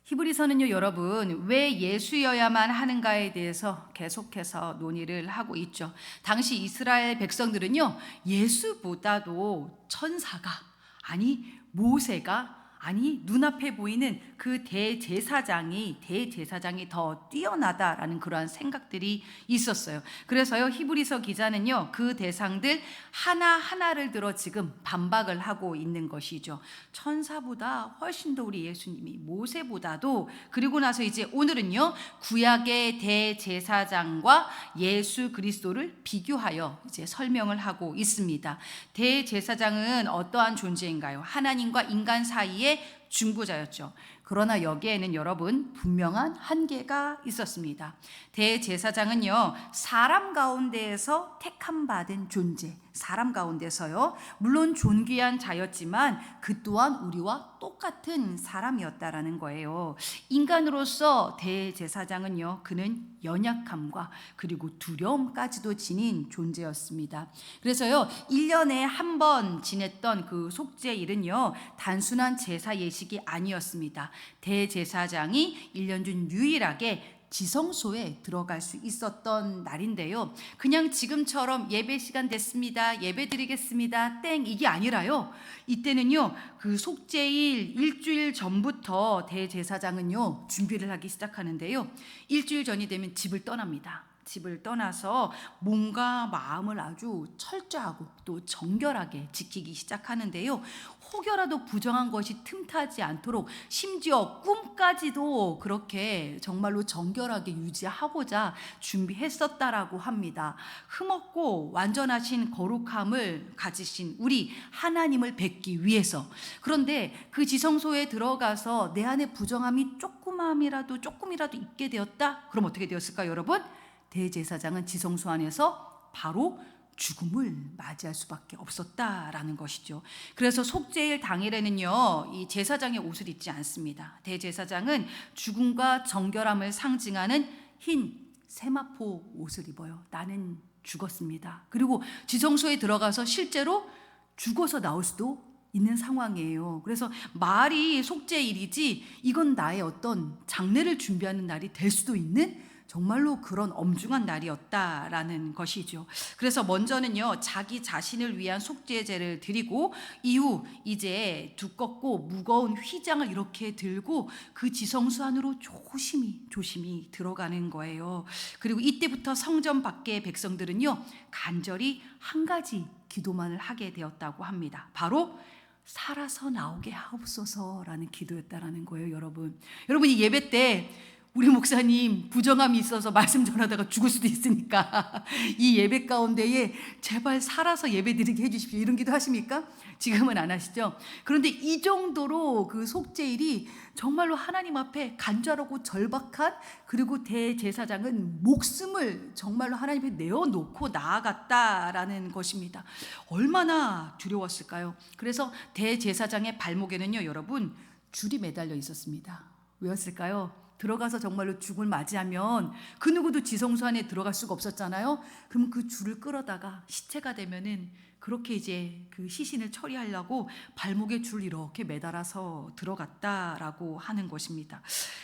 히브리서는요, 여러분, 왜 예수여야만 하는가에 대해서 계속해서 논의를 하고 있죠. 당시 이스라엘 백성들은요, 예수보다도 천사가, 아니, 모세가, 아니, 눈앞에 보이는 그 대제사장이 더 뛰어나다라는 그러한 생각들이 있었어요. 그래서요, 히브리서 기자는요, 그 대상들 하나하나를 들어 지금 반박을 하고 있는 것이죠. 천사보다 훨씬 더 우리 예수님이 모세보다도, 그리고 나서 이제 오늘은요, 구약의 대제사장과 예수 그리스도를 비교하여 이제 설명을 하고 있습니다. 대제사장은 어떠한 존재인가요? 하나님과 인간 사이에 중보자였죠. 그러나 여기에는 여러분 분명한 한계가 있었습니다. 대제사장은요, 사람 가운데에서 택함 받은 존재, 사람 가운데서요, 물론 존귀한 자였지만 그 또한 우리와 똑같은 사람이었다라는 거예요. 인간으로서 대제사장은요, 그는 연약함과 그리고 두려움까지도 지닌 존재였습니다. 그래서요, 1년에 한 번 지냈던 그 속죄일은요, 단순한 제사 예식이 아니었습니다. 대제사장이 1년 중 유일하게 지성소에 들어갈 수 있었던 날인데요, 그냥 지금처럼 예배 시간 됐습니다, 예배 드리겠습니다, 땡, 이게 아니라요, 이때는요, 그 속죄일 일주일 전부터 대제사장은요, 준비를 하기 시작하는데요, 일주일 전이 되면 집을 떠납니다. 집을 떠나서 몸과 마음을 아주 철저하고 또 정결하게 지키기 시작하는데요, 혹여라도 부정한 것이 틈타지 않도록 심지어 꿈까지도 그렇게 정말로 정결하게 유지하고자 준비했었다라고 합니다. 흠없고 완전하신 거룩함을 가지신 우리 하나님을 뵙기 위해서. 그런데 그 지성소에 들어가서 내 안에 부정함이 조금이라도 있게 되었다? 그럼 어떻게 되었을까요, 여러분? 대제사장은 지성소 안에서 바로 죽음을 맞이할 수밖에 없었다라는 것이죠. 그래서 속죄일 당일에는요, 이 제사장의 옷을 입지 않습니다. 대제사장은 죽음과 정결함을 상징하는 흰 세마포 옷을 입어요. 나는 죽었습니다. 그리고 지성소에 들어가서 실제로 죽어서 나올 수도 있는 상황이에요. 그래서 말이 속죄일이지 이건 나의 어떤 장례를 준비하는 날이 될 수도 있는 정말로 그런 엄중한 날이었다라는 것이죠. 그래서 먼저는요, 자기 자신을 위한 속죄제를 드리고 이후 이제 두껍고 무거운 휘장을 이렇게 들고 그 지성소 안으로 조심히 들어가는 거예요. 그리고 이때부터 성전 밖의 백성들은요, 간절히 한 가지 기도만을 하게 되었다고 합니다. 바로 살아서 나오게 하옵소서라는 기도였다라는 거예요, 여러분. 여러분, 이 예배 때 우리 목사님 부정함이 있어서 말씀 전하다가 죽을 수도 있으니까 이 예배 가운데에 제발 살아서 예배 드리게 해주십시오, 이런 기도 하십니까? 지금은 안 하시죠? 그런데 이 정도로 그 속죄일이 정말로 하나님 앞에 간절하고 절박한, 그리고 대제사장은 목숨을 정말로 하나님 앞에 내어놓고 나아갔다라는 것입니다. 얼마나 두려웠을까요? 그래서 대제사장의 발목에는요, 여러분, 줄이 매달려 있었습니다. 왜였을까요? 들어가서 정말로 죽을 맞이하면 그 누구도 지성소 안에 들어갈 수가 없었잖아요. 그럼 그 줄을 끌어다가 시체가 되면은 그렇게 이제 그 시신을 처리하려고 발목에 줄 이렇게 매달아서 들어갔다라고 하는 것입니다.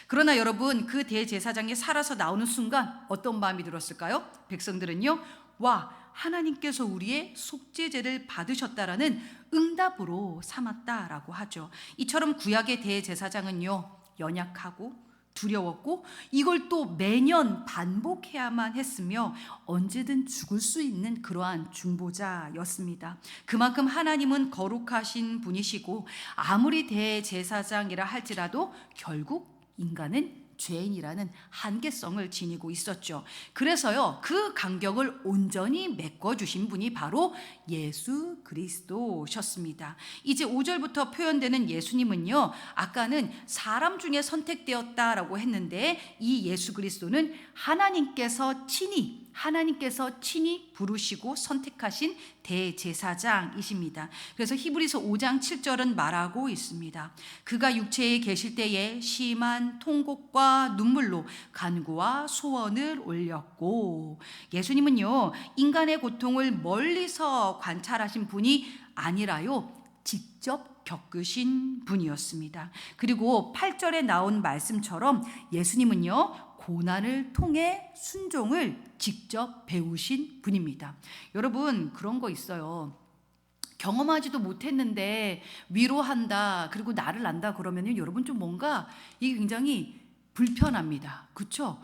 그러나 여러분, 그 대제사장이 살아서 나오는 순간 어떤 마음이 들었을까요? 백성들은요, 와, 하나님께서 우리의 속죄제를 받으셨다라는 응답으로 삼았다라고 하죠. 이처럼 구약의 대제사장은요, 연약하고 두려웠고 이걸 또 매년 반복해야만 했으며 언제든 죽을 수 있는 그러한 중보자였습니다. 그만큼 하나님은 거룩하신 분이시고 아무리 대제사장이라 할지라도 결국 인간은 죄인이라는 한계성을 지니고 있었죠. 그래서요, 그 간격을 온전히 메꿔주신 분이 바로 예수 그리스도셨습니다. 이제 5절부터 표현되는 예수님은요, 아까는 사람 중에 선택되었다라고 했는데 이 예수 그리스도는 하나님께서 친히 부르시고 선택하신 대제사장이십니다. 그래서 히브리서 5장 7절은 말하고 있습니다. 그가 육체에 계실 때에 심한 통곡과 눈물로 간구와 소원을 올렸고, 예수님은요, 인간의 고통을 멀리서 관찰하신 분이 아니라요, 직접 겪으신 분이었습니다. 그리고 8절에 나온 말씀처럼 예수님은요, 고난을 통해 순종을 직접 배우신 분입니다. 여러분, 그런 거 있어요. 경험하지도 못했는데 위로한다, 그리고 나를 안다 그러면요, 여러분 좀 뭔가 이게 굉장히 불편합니다. 그렇죠?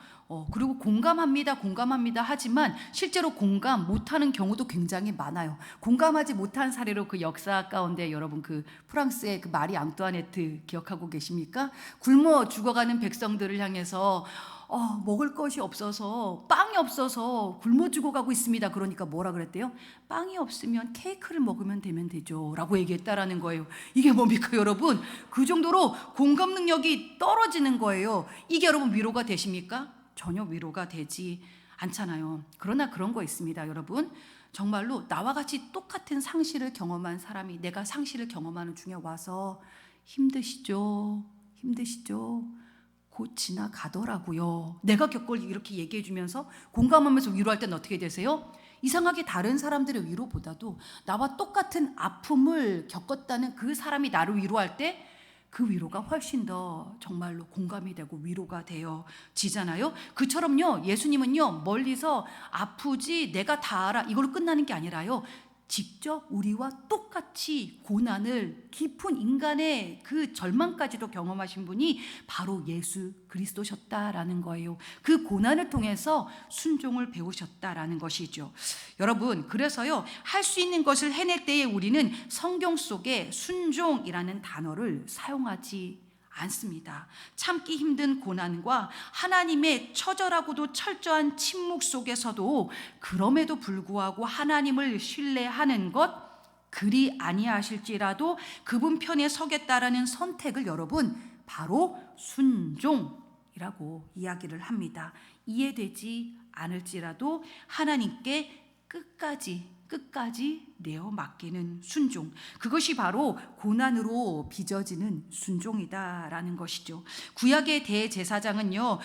그리고 공감합니다 하지만 실제로 공감 못하는 경우도 굉장히 많아요. 공감하지 못한 사례로 그 역사 가운데 여러분 그 프랑스의 그 마리 앙뚜아네트 기억하고 계십니까? 굶어 죽어가는 백성들을 향해서 먹을 것이 없어서, 빵이 없어서 굶어 죽어가고 있습니다. 그러니까 뭐라 그랬대요? 빵이 없으면 케이크를 먹으면 되죠 라고 얘기했다라는 거예요. 이게 뭡니까 여러분? 그 정도로 공감 능력이 떨어지는 거예요. 이게 여러분 위로가 되십니까? 전혀 위로가 되지 않잖아요. 그러나 그런 거 있습니다 여러분. 정말로 나와 같이 똑같은 상실을 경험한 사람이 내가 상실을 경험하는 중에 와서 힘드시죠? 곧 지나가더라고요. 내가 겪을 이렇게 얘기해 주면서 공감하면서 위로할 때는 어떻게 되세요? 이상하게 다른 사람들의 위로보다도 나와 똑같은 아픔을 겪었다는 그 사람이 나를 위로할 때 그 위로가 훨씬 더 정말로 공감이 되고 위로가 되어지잖아요. 그처럼요, 예수님은요, 멀리서 아프지 내가 다 알아 이걸로 끝나는 게 아니라요, 직접 우리와 똑같이 고난을, 깊은 인간의 그 절망까지도 경험하신 분이 바로 예수 그리스도셨다라는 거예요. 그 고난을 통해서 순종을 배우셨다라는 것이죠. 여러분, 그래서요, 할 수 있는 것을 해낼 때에 우리는 성경 속에 순종이라는 단어를 사용하지 않습니다. 참기 힘든 고난과 하나님의 처절하고도 철저한 침묵 속에서도 그럼에도 불구하고 하나님을 신뢰하는 것, 그리 아니하실지라도 그분 편에 서겠다라는 선택을 여러분 바로 순종이라고 이야기를 합니다. 이해되지 않을지라도 하나님께 끝까지 내어 맡기는 순종, 그것이 바로 고난으로 빚어지는 순종이다라는 것이죠. 구약의 대제사장은요,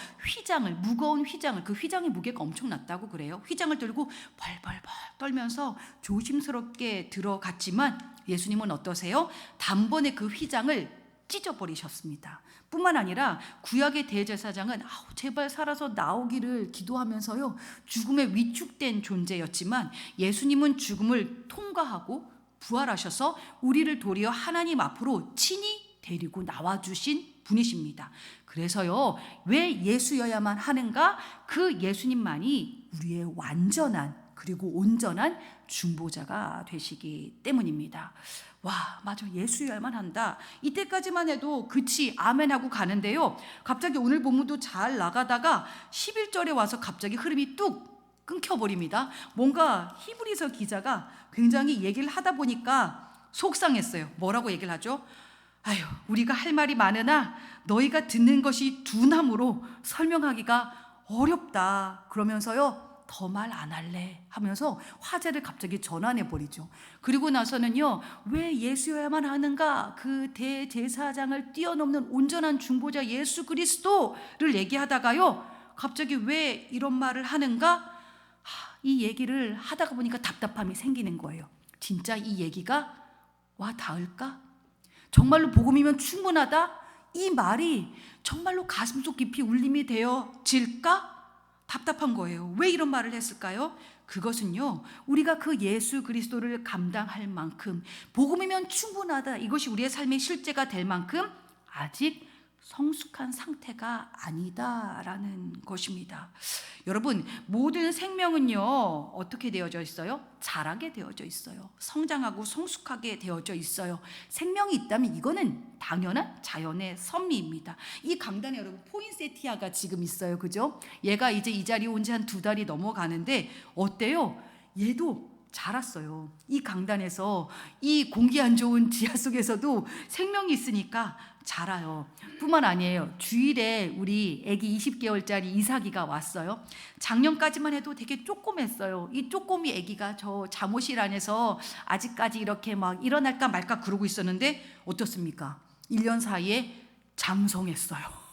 무거운 휘장을, 그 휘장의 무게가 엄청났다고 그래요. 휘장을 들고 벌벌벌 떨면서 조심스럽게 들어갔지만 예수님은 어떠세요? 단번에 그 휘장을 찢어버리셨습니다. 뿐만 아니라 구약의 대제사장은 제발 살아서 나오기를 기도하면서요, 죽음에 위축된 존재였지만 예수님은 죽음을 통과하고 부활하셔서 우리를 도리어 하나님 앞으로 친히 데리고 나와주신 분이십니다. 그래서요, 왜 예수여야만 하는가? 그 예수님만이 우리의 완전한 그리고 온전한 중보자가 되시기 때문입니다. 와, 맞아, 예수여야만 한다. 이때까지만 해도 그치 아멘하고 가는데요, 갑자기 오늘 본문도 잘 나가다가 11절에 와서 갑자기 흐름이 뚝 끊겨버립니다. 뭔가 히브리서 기자가 굉장히 얘기를 하다 보니까 속상했어요. 뭐라고 얘기를 하죠? 우리가 할 말이 많으나 너희가 듣는 것이 둔함으로 설명하기가 어렵다. 그러면서요, 더 말 안 할래 하면서 화제를 갑자기 전환해 버리죠. 그리고 나서는요, 왜 예수여야만 하는가? 그 대제사장을 뛰어넘는 온전한 중보자 예수 그리스도를 얘기하다가요, 갑자기 왜 이런 말을 하는가? 이 얘기를 하다가 보니까 답답함이 생기는 거예요. 진짜 이 얘기가 와 닿을까? 정말로 복음이면 충분하다? 이 말이 정말로 가슴속 깊이 울림이 되어질까? 답답한 거예요. 왜 이런 말을 했을까요? 그것은요, 우리가 그 예수 그리스도를 감당할 만큼, 복음이면 충분하다, 이것이 우리의 삶의 실제가 될 만큼 아직 성숙한 상태가 아니다라는 것입니다. 여러분, 모든 생명은요, 어떻게 되어져 있어요? 자라게 되어져 있어요. 성장하고 성숙하게 되어져 있어요. 생명이 있다면 이거는 당연한 자연의 섭리입니다. 이 강단에 여러분 포인세티아가 지금 있어요. 그죠? 얘가 이제 이 자리에 온 지 한 2달이 넘어가는데 어때요? 얘도 자랐어요. 이 강단에서 이 공기 안 좋은 지하 속에서도 생명이 있으니까 자라요. 뿐만 아니에요. 주일에 우리 아기 20개월짜리 이삭이가 왔어요. 작년까지만 해도 되게 쪼꼬맸어요. 이 쪼꼬미 아기가 저 잠옷실 안에서 아직까지 이렇게 막 일어날까 말까 그러고 있었는데 어떻습니까? 1년 사이에 장성했어요.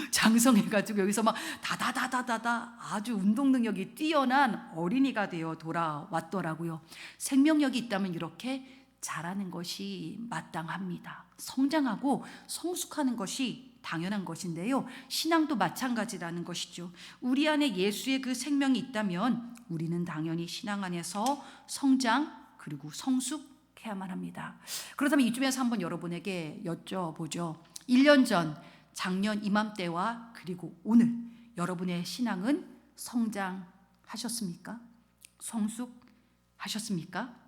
장성해가지고 여기서 막 다다다다다다 아주 운동 능력이 뛰어난 어린이가 되어 돌아왔더라고요. 생명력이 있다면 이렇게 자라는 것이 마땅합니다. 성장하고 성숙하는 것이 당연한 것인데요. 신앙도 마찬가지라는 것이죠. 우리 안에 예수의 그 생명이 있다면 우리는 당연히 신앙 안에서 성장 그리고 성숙해야만 합니다. 그렇다면 이쯤에서 한번 여러분에게 여쭤보죠. 1년 전, 작년 이맘때와 그리고 오늘 여러분의 신앙은 성장하셨습니까? 성숙하셨습니까?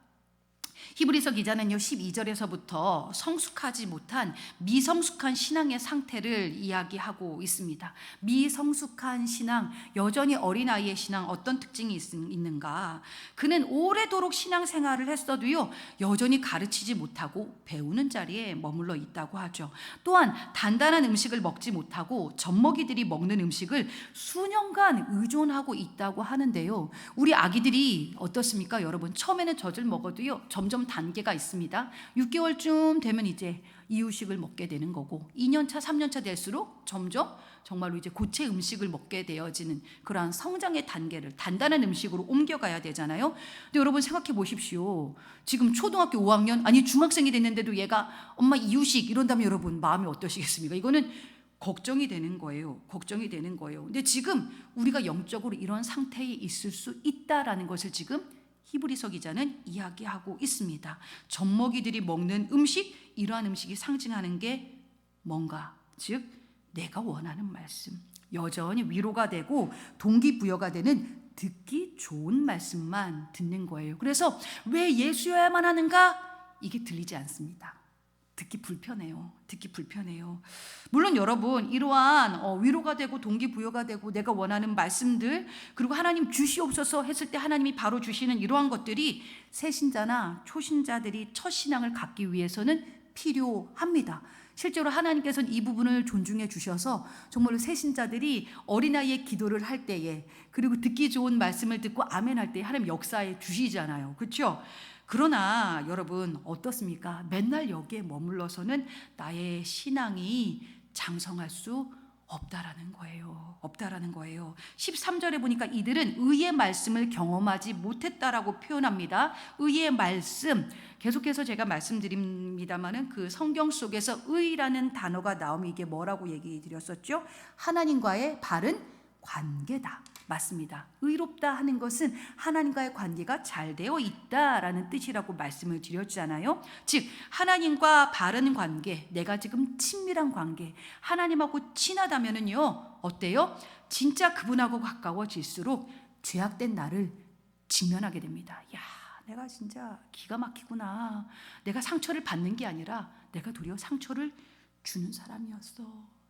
히브리서 기자는요 12절에서부터 성숙하지 못한 미성숙한 신앙의 상태를 이야기하고 있습니다. 미성숙한 신앙, 여전히 어린아이의 신앙, 어떤 특징이 있는가? 그는 오래도록 신앙생활을 했어도요 여전히 가르치지 못하고 배우는 자리에 머물러 있다고 하죠. 또한 단단한 음식을 먹지 못하고 젖먹이들이 먹는 음식을 수년간 의존하고 있다고 하는데요, 우리 아기들이 어떻습니까 여러분? 처음에는 젖을 먹어도요 점점 단계가 있습니다. 6개월쯤 되면 이제 이유식을 먹게 되는 거고 2년차 3년차 될수록 점점 정말로 이제 고체 음식을 먹게 되어지는 그러한 성장의 단계를 단단한 음식으로 옮겨가야 되잖아요. 근데 여러분 생각해 보십시오. 지금 초등학교 5학년 아니 중학생이 됐는데도 얘가 엄마 이유식 이런다면 여러분 마음이 어떠시겠습니까? 이거는 걱정이 되는 거예요. 걱정이 되는 거예요. 근데 지금 우리가 영적으로 이런 상태에 있을 수 있다라는 것을 지금 히브리서 기자는 이야기하고 있습니다. 젖먹이들이 먹는 음식, 이러한 음식이 상징하는 게 뭔가, 즉 내가 원하는 말씀, 여전히 위로가 되고 동기부여가 되는 듣기 좋은 말씀만 듣는 거예요. 그래서 왜 예수여야만 하는가? 이게 들리지 않습니다. 듣기 불편해요. 듣기 불편해요. 물론 여러분 이러한 위로가 되고 동기부여가 되고 내가 원하는 말씀들 그리고 하나님 주시옵소서 했을 때 하나님이 바로 주시는 이러한 것들이 새신자나 초신자들이 첫 신앙을 갖기 위해서는 필요합니다. 실제로 하나님께서는 이 부분을 존중해 주셔서 정말로 새신자들이 어린아이의 기도를 할 때에 그리고 듣기 좋은 말씀을 듣고 아멘 할 때 하나님 역사에 주시잖아요. 그렇죠? 그러나 여러분 어떻습니까? 맨날 여기에 머물러서는 나의 신앙이 장성할 수 없다라는 거예요. 없다라는 거예요. 13절에 보니까 이들은 의의 말씀을 경험하지 못했다라고 표현합니다. 의의 말씀, 계속해서 제가 말씀드립니다마는 그 성경 속에서 의라는 단어가 나오면 이게 뭐라고 얘기 드렸었죠? 하나님과의 바른 관계다. 맞습니다. 의롭다 하는 것은 하나님과의 관계가 잘 되어 있다라는 뜻이라고 말씀을 드렸잖아요. 즉 하나님과 바른 관계, 내가 지금 친밀한 관계, 하나님하고 친하다면은요 어때요? 진짜 그분하고 가까워질수록 죄악된 나를 직면하게 됩니다. 야, 내가 진짜 기가 막히구나. 내가 상처를 받는 게 아니라 내가 도리어 상처를 주는 사람이었어.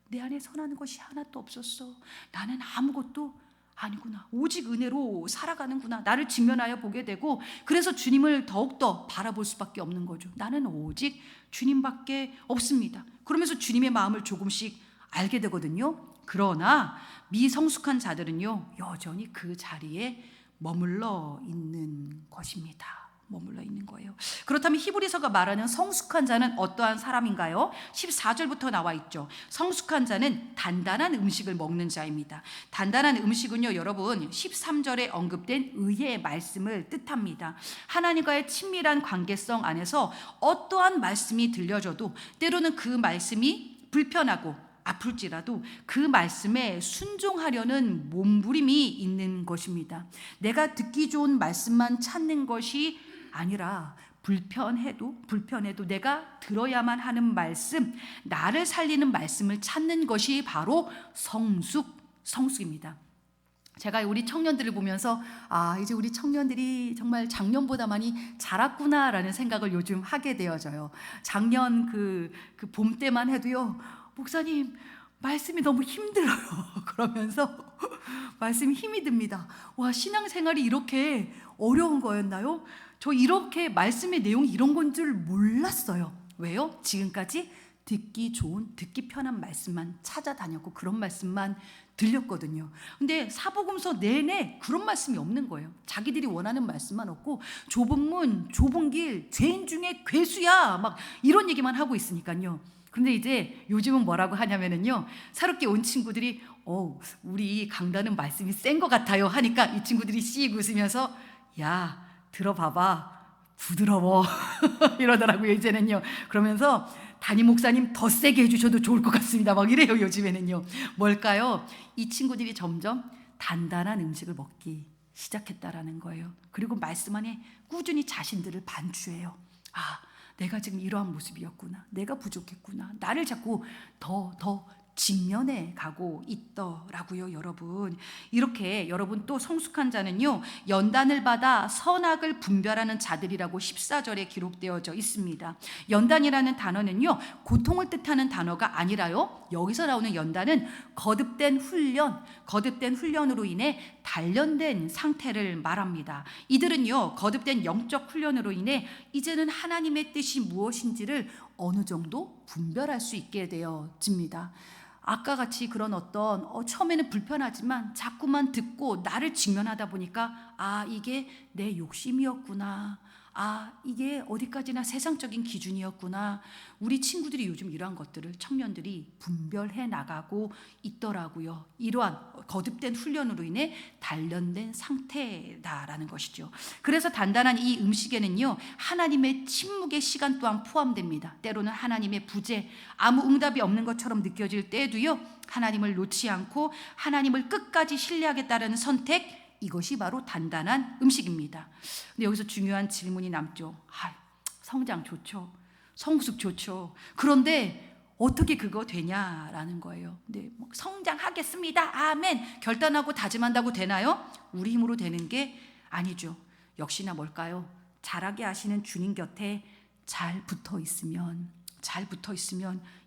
내 안에 선한 것이 하나도 없었어. 나는 아무것도 아니구나. 오직 은혜로 살아가는구나. 나를 직면하여 보게 되고 그래서 주님을 더욱더 바라볼 수밖에 없는 거죠. 나는 오직 주님밖에 없습니다. 그러면서 주님의 마음을 조금씩 알게 되거든요. 그러나 미성숙한 자들은요 여전히 그 자리에 머물러 있는 것입니다. 머물러 있는 거예요. 그렇다면 히브리서가 말하는 성숙한 자는 어떠한 사람인가요? 14절부터 나와 있죠. 성숙한 자는 단단한 음식을 먹는 자입니다. 단단한 음식은요 여러분 13절에 언급된 의의 말씀을 뜻합니다. 하나님과의 친밀한 관계성 안에서 어떠한 말씀이 들려줘도 때로는 그 말씀이 불편하고 아플지라도 그 말씀에 순종하려는 몸부림이 있는 것입니다. 내가 듣기 좋은 말씀만 찾는 것이 아니라 불편해도 내가 들어야만 하는 말씀, 나를 살리는 말씀을 찾는 것이 바로 성숙입니다. 제가 우리 청년들을 보면서 이제 우리 청년들이 정말 작년보다 많이 자랐구나라는 생각을 요즘 하게 되어져요. 작년 그 봄 때만 해도요, 목사님 말씀이 너무 힘들어요. 그러면서 말씀이 힘이 듭니다. 와, 신앙생활이 이렇게 어려운 거였나요? 저 이렇게 말씀의 내용이 이런 건 줄 몰랐어요. 왜요? 지금까지 듣기 좋은, 듣기 편한 말씀만 찾아다녔고 그런 말씀만 들렸거든요. 근데 사복음서 내내 그런 말씀이 없는 거예요. 자기들이 원하는 말씀만 없고 좁은 문, 좁은 길, 죄인 중에 괴수야 막 이런 얘기만 하고 있으니까요. 근데 이제 요즘은 뭐라고 하냐면은요, 새롭게 온 친구들이 우리 강단은 말씀이 센 것 같아요 하니까 이 친구들이 씩 웃으면서 야, 들어봐봐. 부드러워 이러더라고요 이제는요. 그러면서 담임 목사님 더 세게 해주셔도 좋을 것 같습니다 막 이래요 요즘에는요. 뭘까요? 이 친구들이 점점 단단한 음식을 먹기 시작했다라는 거예요. 그리고 말씀 안에 꾸준히 자신들을 반추해요. 아, 내가 지금 이러한 모습이었구나, 내가 부족했구나, 나를 자꾸 더 직면해 가고 있더라고요 여러분. 이렇게 여러분 또 성숙한 자는요 연단을 받아 선악을 분별하는 자들이라고 14절에 기록되어져 있습니다. 연단이라는 단어는요 고통을 뜻하는 단어가 아니라요, 여기서 나오는 연단은 거듭된 훈련으로 인해 단련된 상태를 말합니다. 이들은요 거듭된 영적 훈련으로 인해 이제는 하나님의 뜻이 무엇인지를 어느 정도 분별할 수 있게 되어집니다. 아까 같이 그런 어떤 처음에는 불편하지만 자꾸만 듣고 나를 직면하다 보니까 아, 이게 내 욕심이었구나, 아, 이게 어디까지나 세상적인 기준이었구나. 우리 친구들이 요즘 이러한 것들을 청년들이 분별해 나가고 있더라고요. 이러한 거듭된 훈련으로 인해 단련된 상태다라는 것이죠. 그래서 단단한 이 음식에는요 하나님의 침묵의 시간 또한 포함됩니다. 때로는 하나님의 부재, 아무 응답이 없는 것처럼 느껴질 때에도요 하나님을 놓지 않고 하나님을 끝까지 신뢰하겠다는 선택, 이것이 바로 단단한 음식입니다. 근데 여기서 중요한 질문이 남죠. 성장 좋죠, 성숙 좋죠. 그런데 어떻게 그거 되냐라는 거예요. 근데 성장하겠습니다, 아멘, 결단하고 다짐한다고 되나요? 우리 힘으로 되는 게 아니죠. 역시나 뭘까요? 잘하게 하시는 주님 곁에 잘 붙어 있으면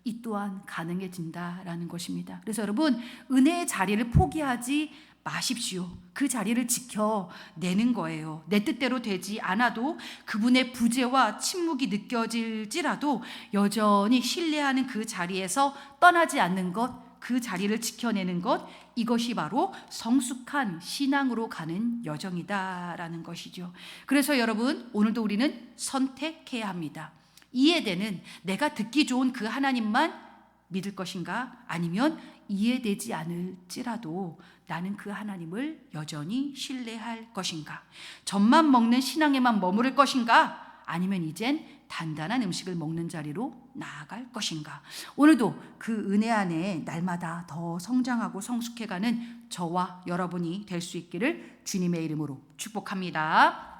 이 또한 가능해진다라는 것입니다. 그래서 여러분, 은혜의 자리를 포기하지 마십시오. 그 자리를 지켜내는 거예요. 내 뜻대로 되지 않아도 그분의 부재와 침묵이 느껴질지라도 여전히 신뢰하는 그 자리에서 떠나지 않는 것, 그 자리를 지켜내는 것, 이것이 바로 성숙한 신앙으로 가는 여정이다라는 것이죠. 그래서 여러분, 오늘도 우리는 선택해야 합니다. 이해되는, 내가 듣기 좋은 그 하나님만 믿을 것인가? 아니면 이해되지 않을지라도 나는 그 하나님을 여전히 신뢰할 것인가? 젖만 먹는 신앙에만 머무를 것인가? 아니면 이젠 단단한 음식을 먹는 자리로 나아갈 것인가? 오늘도 그 은혜 안에 날마다 더 성장하고 성숙해가는 저와 여러분이 될 수 있기를 주님의 이름으로 축복합니다.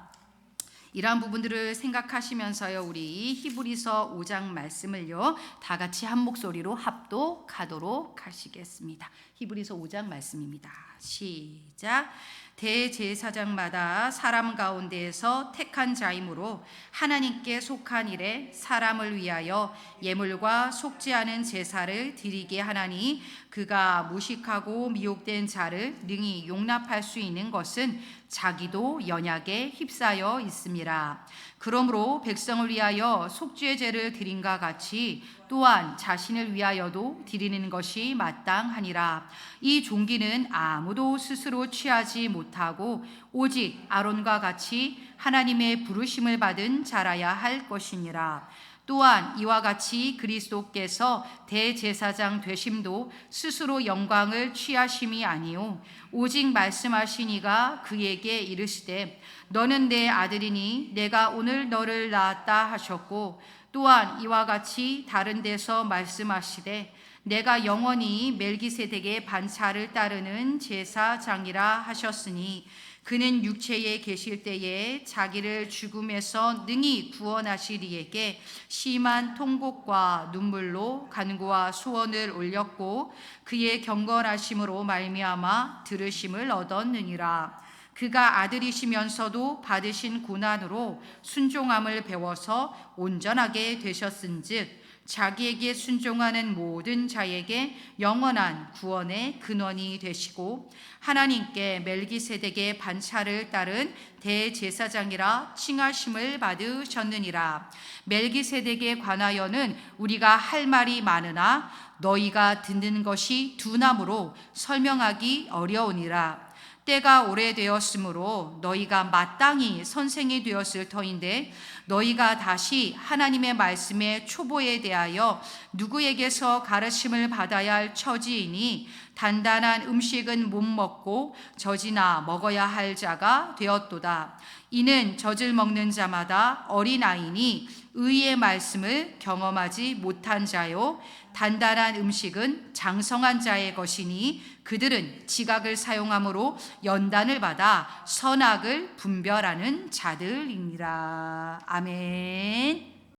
이러한 부분들을 생각하시면서요, 우리 히브리서 5장 말씀을요 다 같이 한 목소리로 합독하도록 하시겠습니다. 히브리서 5장 말씀입니다. 시작. 대제사장마다 사람 가운데에서 택한 자이므로 하나님께 속한 일에 사람을 위하여 예물과 속지 않은 제사를 드리게 하나니, 그가 무식하고 미혹된 자를 능히 용납할 수 있는 것은 자기도 연약에 휩싸여 있음이라. 그러므로 백성을 위하여 속죄의 제를 드림과 같이 또한 자신을 위하여도 드리는 것이 마땅하니라. 이 종기는 아무도 스스로 취하지 못하고 오직 아론과 같이 하나님의 부르심을 받은 자라야 할 것이니라. 또한 이와 같이 그리스도께서 대제사장 되심도 스스로 영광을 취하심이 아니요 오직 말씀하신 이가 그에게 이르시되 너는 내 아들이니 내가 오늘 너를 낳았다 하셨고, 또한 이와 같이 다른 데서 말씀하시되 내가 영원히 멜기세덱의 반차를 따르는 제사장이라 하셨으니, 그는 육체에 계실 때에 자기를 죽음에서 능히 구원하실 이에게 심한 통곡과 눈물로 간구와 소원을 올렸고 그의 경건하심으로 말미암아 들으심을 얻었느니라. 그가 아들이시면서도 받으신 고난으로 순종함을 배워서 온전하게 되셨은즉 자기에게 순종하는 모든 자에게 영원한 구원의 근원이 되시고, 하나님께 멜기세덱의 반차를 따른 대제사장이라 칭하심을 받으셨느니라. 멜기세덱에 관하여는 우리가 할 말이 많으나 너희가 듣는 것이 둔함으로 설명하기 어려우니라. 때가 오래되었으므로 너희가 마땅히 선생이 되었을 터인데 너희가 다시 하나님의 말씀의 초보에 대하여 누구에게서 가르침을 받아야 할 처지이니 단단한 음식은 못 먹고 젖이나 먹어야 할 자가 되었도다. 이는 젖을 먹는 자마다 어린아이니 의의 말씀을 경험하지 못한 자요, 단단한 음식은 장성한 자의 것이니 그들은 지각을 사용함으로 연단을 받아 선악을 분별하는 자들이니라. 아멘.